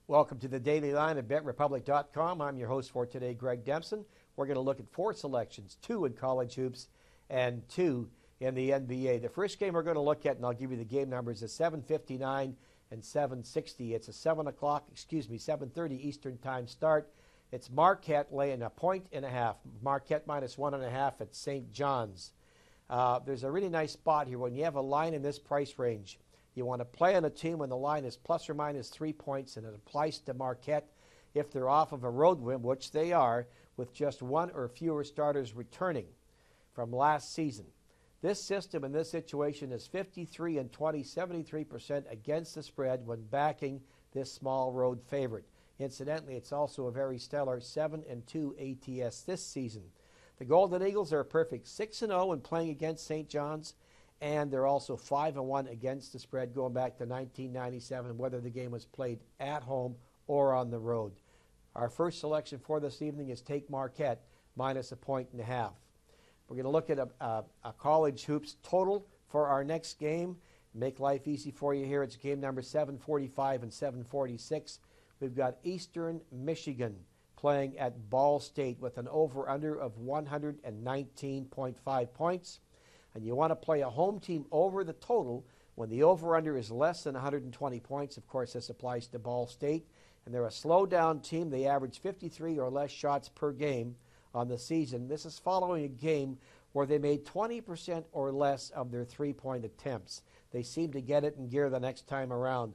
Welcome to the Daily Line at BetRepublic.com. I'm your host for today, Greg Dempson. We're going to look at 4 selections, 2 in college hoops and 2 in the NBA. The first game we're going to look at, and I'll give you the game numbers, is 7:59 and 7:60. It's a 7:30 Eastern Time start. It's Marquette laying 1.5. Marquette minus 1.5 at St. John's. There's a really nice spot here. When you have a line in this price range, you want to play on a team when the line is plus or minus 3 points, and it applies to Marquette if they're off of a road win, which they are, with just 1 or fewer starters returning from last season. This system in this situation is 53 and 20, 73% against the spread when backing this small road favorite. Incidentally, it's also a very stellar 7-2 ATS this season. The Golden Eagles are a perfect 6-0 when playing against St. John's, and they're also 5-1 against the spread going back to 1997, whether the game was played at home or on the road. Our first selection for this evening is take Marquette minus 1.5. We're going to look at a college hoops total for our next game. Make life easy for you here. It's game number 7:45 and 7:46. We've got Eastern Michigan playing at Ball State with an over-under of 119.5 points. And you want to play a home team over the total when the over-under is less than 120 points. Of course, this applies to Ball State. And they're a slow-down team. They average 53 or less shots per game on the season. This is following a game where they made 20% or less of their three-point attempts. They seem to get it in gear the next time around,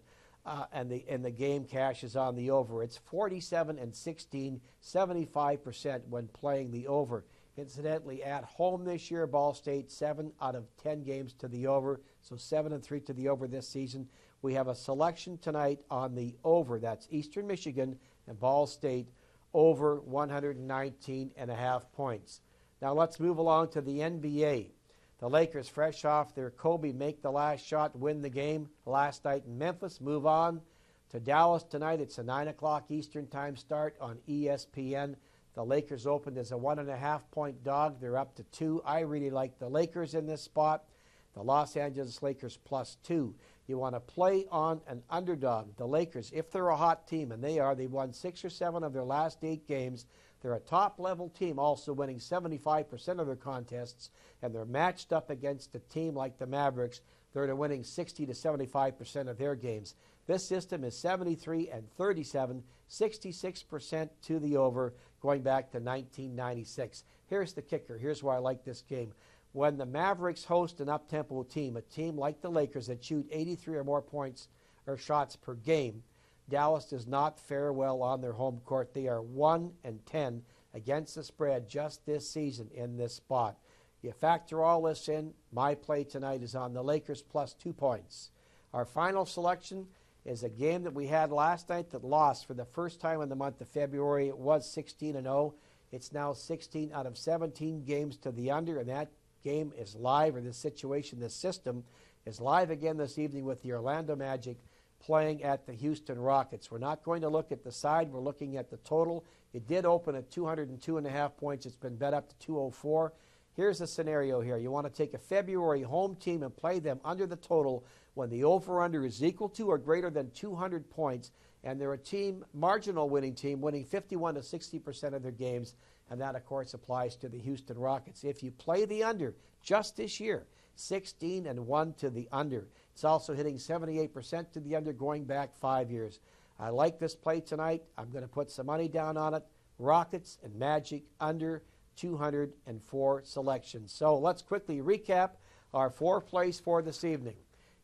and the game cashes on the over. It's 47 and 16, 75% when playing the over. Incidentally, at home this year, Ball State 7 out of 10 games to the over, so 7-3 to the over this season. We have a selection tonight on the over. That's Eastern Michigan and Ball State over 119.5 points. Now let's move along to the NBA. The Lakers, fresh off their Kobe make the last shot, win the game last night in Memphis. Move on to Dallas tonight. It's a 9 o'clock Eastern Time start on ESPN. The Lakers opened as a 1.5-point dog. They're up to 2. I really like the Lakers in this spot. The Los Angeles Lakers plus 2. You want to play on an underdog. The Lakers, if they're a hot team, and they are, they've won 6 or 7 of their last 8 games. They're a top-level team, also winning 75% of their contests, and they're matched up against a team like the Mavericks. They're winning 60 to 75% of their games. This system is 73 and 37, 66% to the over, going back to 1996. Here's the kicker. Here's why I like this game. When the Mavericks host an up-tempo team, a team like the Lakers that shoot 83 or more points or shots per game, Dallas does not fare well on their home court. They are 1-10 against the spread just this season in this spot. You factor all this in, my play tonight is on the Lakers plus 2 points. Our final selection is a game that we had last night that lost for the first time in the month of February. It was 16-0. It's now 16 out of 17 games to the under, and that game is live, or this situation, this system, is live again this evening with the Orlando Magic playing at the Houston Rockets. We're not going to look at the side. We're looking at the total. It did open at 202.5 points. It's been bet up to 204. Here's the scenario here. You want to take a February home team and play them under the total when the over-under is equal to or greater than 200 points, and they're a team, marginal winning team, winning 51 to 60% of their games, and that, of course, applies to the Houston Rockets. If you play the under just this year, 16-1 to the under. It's also hitting 78% to the under going back 5 years. I like this play tonight. I'm going to put some money down on it. Rockets and Magic under 204 selections. So let's quickly recap our 4 plays for this evening.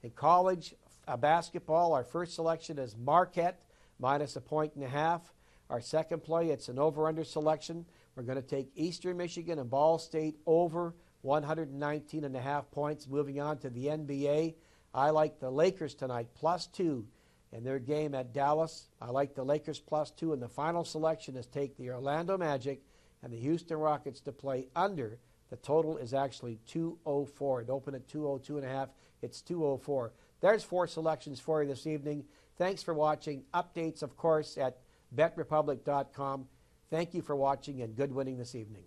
In college basketball, our first selection is Marquette minus 1.5. Our second play, it's an over-under selection. We're going to take Eastern Michigan and Ball State over 119.5 points. Moving on to the NBA, I like the Lakers tonight plus 2 in their game at Dallas. I like the Lakers plus 2, and the final selection is take the Orlando Magic and the Houston Rockets to play under. The total is actually 204. It opened at 202.5. It's 204. There's 4 selections for you this evening. Thanks for watching. Updates, of course, at BetRepublic.com. Thank you for watching, and good winning this evening.